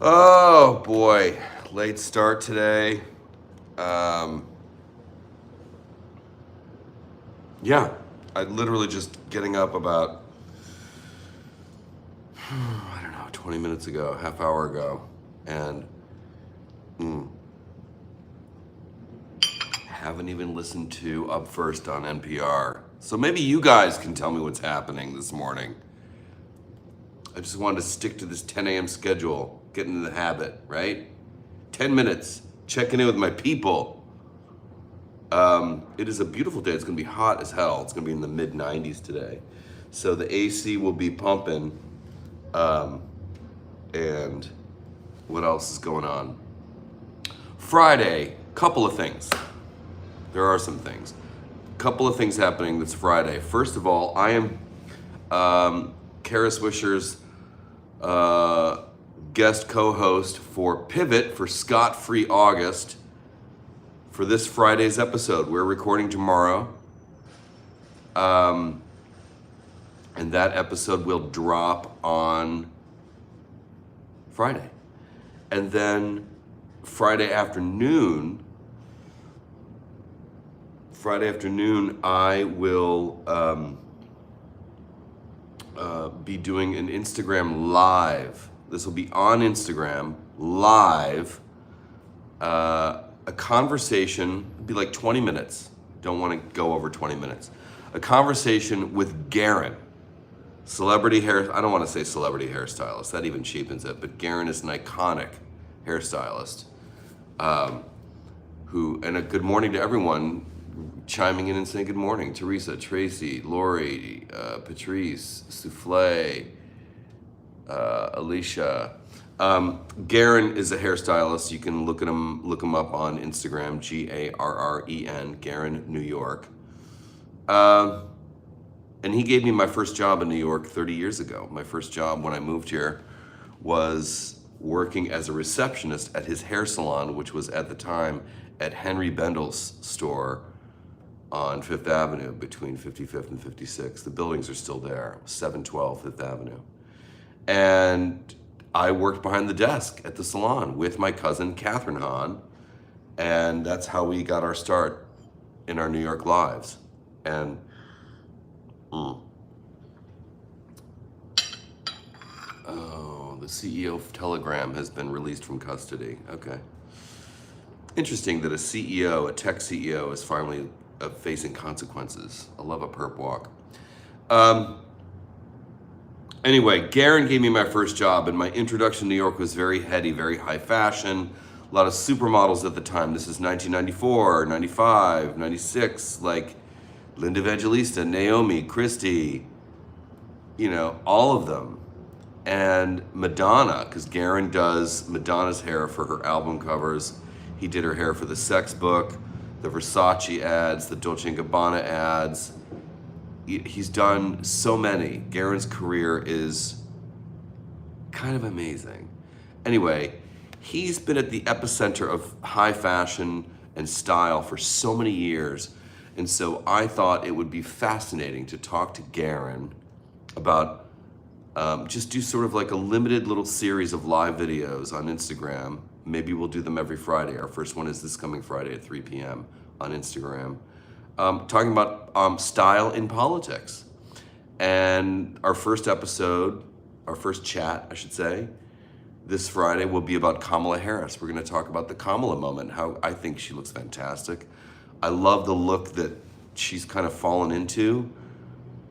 Oh boy, late start today. Yeah, I literally just getting up about, I don't know, 20 minutes ago, half hour ago, and haven't even listened to Up First on NPR. So maybe you guys can tell me what's happening this morning. I just wanted to stick to this 10 a.m. schedule, get into the habit, right? 10 minutes, checking in with my people. It is a beautiful day. It's going to be hot as hell. It's going to be in the mid 90s today. So the AC will be pumping. And what else is going on? Friday, couple of things. There are some things. Couple of things happening this Friday. First of all, I am Kara Swisher's guest co-host for Pivot for Scot-Free August for this Friday's episode. We're recording tomorrow. And that episode will drop on Friday. And then Friday afternoon, I will be doing an Instagram live. This will be on Instagram live. A conversation, it'll be like 20 minutes. Don't want to go over 20 minutes. A conversation with Garen, I don't want to say celebrity hairstylist, that even cheapens it, but Garen is an iconic hairstylist and a good morning to everyone chiming in and saying good morning. Teresa, Tracy, Lori, Patrice, Souffle, Alicia. Garen is a hairstylist. You can look him up on Instagram, Garren, Garen, New York. And he gave me my first job in New York 30 years ago. My first job when I moved here was working as a receptionist at his hair salon, which was at the time at Henry Bendel's store on Fifth Avenue between 55th and 56th. The buildings are still there, 712 Fifth Avenue. And I worked behind the desk at the salon with my cousin, George Hahn, and that's how we got our start in our New York lives. And the CEO of Telegram has been released from custody. Okay. Interesting that a tech CEO is finally facing consequences. I love a perp walk. Anyway, Garen gave me my first job, and my introduction to New York was very heady, very high fashion. A lot of supermodels at the time. This is 1994, 95, 96, like Linda Evangelista, Naomi, Christy, all of them. And Madonna, because Garen does Madonna's hair for her album covers. He did her hair for the Sex Book, the Versace ads, the Dolce & Gabbana ads. He's done so many. Garen's career is kind of amazing. Anyway, he's been at the epicenter of high fashion and style for so many years. And so I thought it would be fascinating to talk to Garen about just do sort of like a limited little series of live videos on Instagram. Maybe we'll do them every Friday. Our first one is this coming Friday at 3 p.m. on Instagram. Talking about style in politics. And our first chat, I should say, this Friday will be about Kamala Harris. We're going to talk about the Kamala moment, how I think she looks fantastic. I love the look that she's kind of fallen into.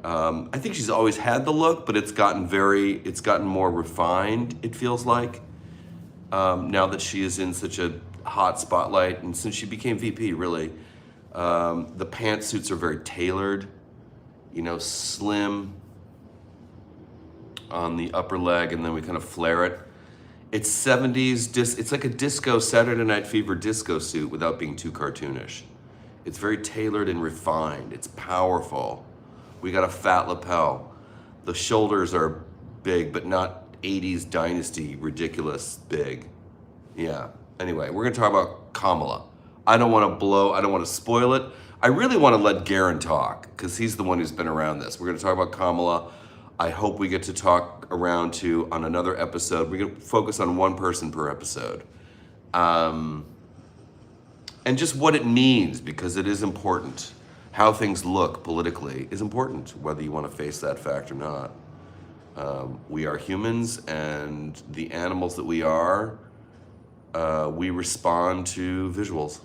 I think she's always had the look, but it's gotten more refined, it feels like, now that she is in such a hot spotlight. And since she became VP, really, the pantsuits are very tailored, slim on the upper leg, and then we kind of flare it. It's 70s, it's like a disco, Saturday Night Fever disco suit without being too cartoonish. It's very tailored and refined. It's powerful. We got a fat lapel. The shoulders are big, but not 80s Dynasty ridiculous big. Yeah. Anyway, we're gonna talk about Kamala. I don't want to spoil it. I really want to let Garen talk because he's the one who's been around this. We're gonna talk about Kamala. I hope we get to talk around to on another episode. We're going to focus on one person per episode. And just what it means, because it is important. How things look politically is important, whether you want to face that fact or not. We are humans, and the animals that we are, we respond to visuals.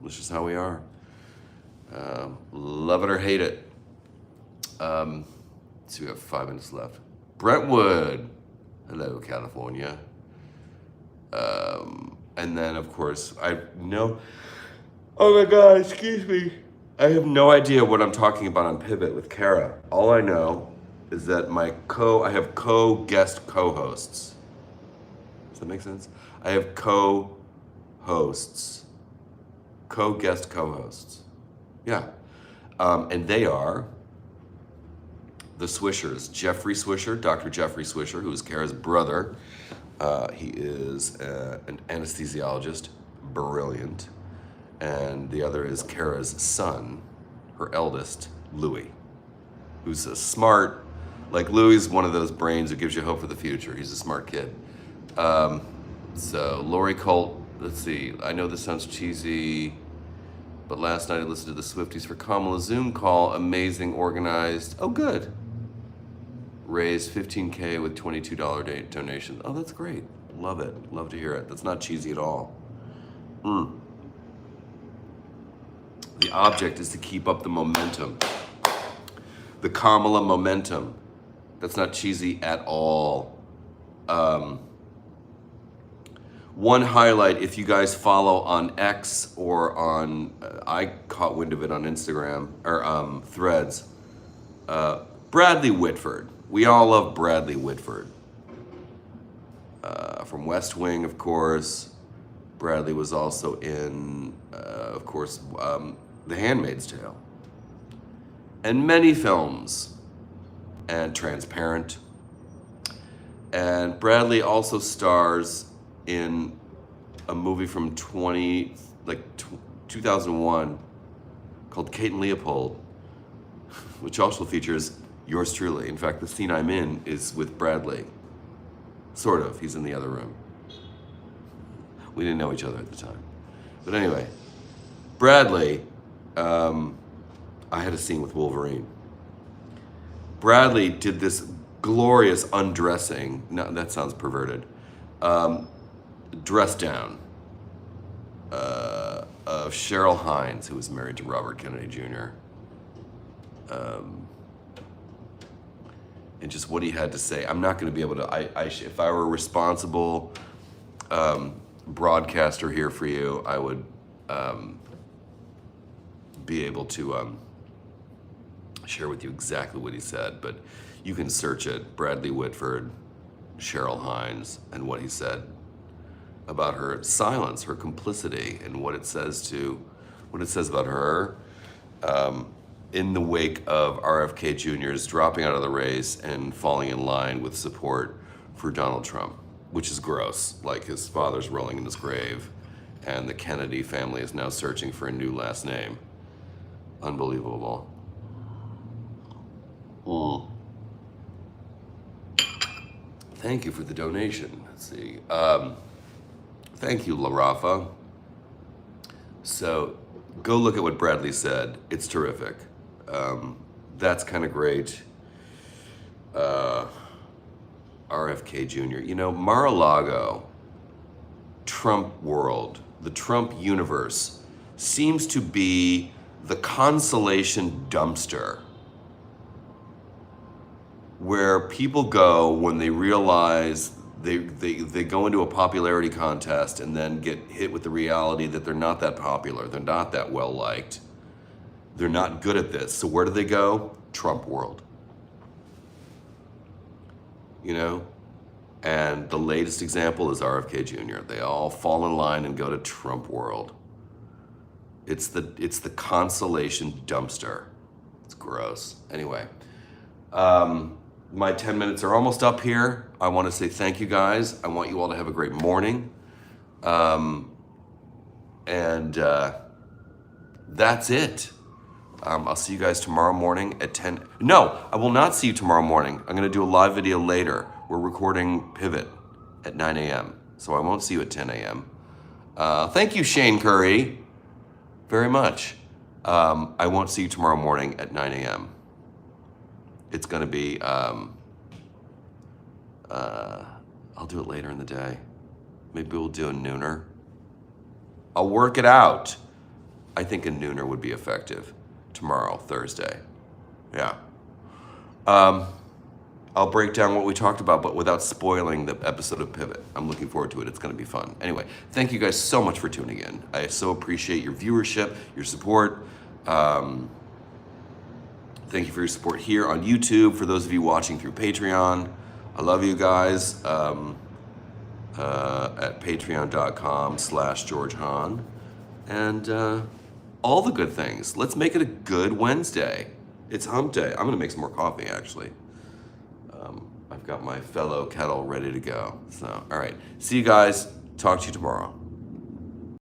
That's just how we are. Love it or hate it. So we have 5 minutes left. Brentwood. Hello, California. And then, of course, oh my God, excuse me. I have no idea what I'm talking about on Pivot with Kara. All I know is that I have guest co-hosts. Does that make sense? I have co-hosts. Co-guest co-hosts. Yeah. And they are the Swishers. Jeffrey Swisher, Dr. Jeffrey Swisher, who is Kara's brother. He is an anesthesiologist, brilliant. And the other is Kara's son, her eldest, Louis, who's a smart, like Louis is one of those brains that gives you hope for the future. He's a smart kid. So Lori Colt, let's see, I know this sounds cheesy, but last night I listened to the Swifties for Kamala Zoom call, amazing, organized, oh good. Raised $15K with $22 donations. Oh, that's great. Love it. Love to hear it. That's not cheesy at all. The object is to keep up the momentum. The Kamala momentum. That's not cheesy at all. One highlight, if you guys follow on X or on, I caught wind of it on Instagram, or Threads, Bradley Whitford. We all love Bradley Whitford. From West Wing, of course. Bradley was also in, of course, The Handmaid's Tale. And many films. And Transparent. And Bradley also stars in a movie from 2001 called Kate and Leopold, which also features yours truly. In fact, the scene I'm in is with Bradley. Sort of. He's in the other room. We didn't know each other at the time. But anyway, Bradley, I had a scene with Wolverine. Bradley did this glorious undressing, no, that sounds perverted, dress down of Cheryl Hines, who was married to Robert Kennedy Jr. And just what he had to say. I'm not going to be able to, if I were a responsible broadcaster here for you, I would be able to share with you exactly what he said, but you can search it, Bradley Whitford, Cheryl Hines, and what he said about her silence, her complicity, and what it says about her in the wake of RFK Jr.'s dropping out of the race and falling in line with support for Donald Trump, which is gross. Like, his father's rolling in his grave, and the Kennedy family is now searching for a new last name. Unbelievable. Thank you for the donation. Let's see. Thank you, La Rafa. So go look at what Bradley said. It's terrific. That's kind of great. RFK Jr. You know, Mar-a-Lago, Trump world, the Trump universe seems to be the consolation dumpster where people go when they realize they go into a popularity contest and then get hit with the reality that they're not that popular, they're not that well liked, they're not good at this. So where do they go? Trump world. You know? And the latest example is RFK Jr. They all fall in line and go to Trump world. It's the consolation dumpster. It's gross. Anyway, my 10 minutes are almost up here. I want to say thank you guys. I want you all to have a great morning. And that's it. I'll see you guys tomorrow morning at 10. No, I will not see you tomorrow morning. I'm going to do a live video later. We're recording Pivot at 9 a.m. So I won't see you at 10 a.m. Thank you, Shane Curry, very much. I won't see you tomorrow morning at 9 a.m. It's going to be, I'll do it later in the day. Maybe we'll do a nooner. I'll work it out. I think a nooner would be effective tomorrow, Thursday. Yeah. I'll break down what we talked about, but without spoiling the episode of Pivot. I'm looking forward to it. It's going to be fun. Anyway, thank you guys so much for tuning in. I so appreciate your viewership, your support. Thank you for your support here on YouTube. For those of you watching through Patreon, I love you guys. At patreon.com/George Hahn. And all the good things. Let's make it a good Wednesday. It's hump day. I'm going to make some more coffee, actually. I've got my fellow kettle ready to go. So, all right. See you guys. Talk to you tomorrow.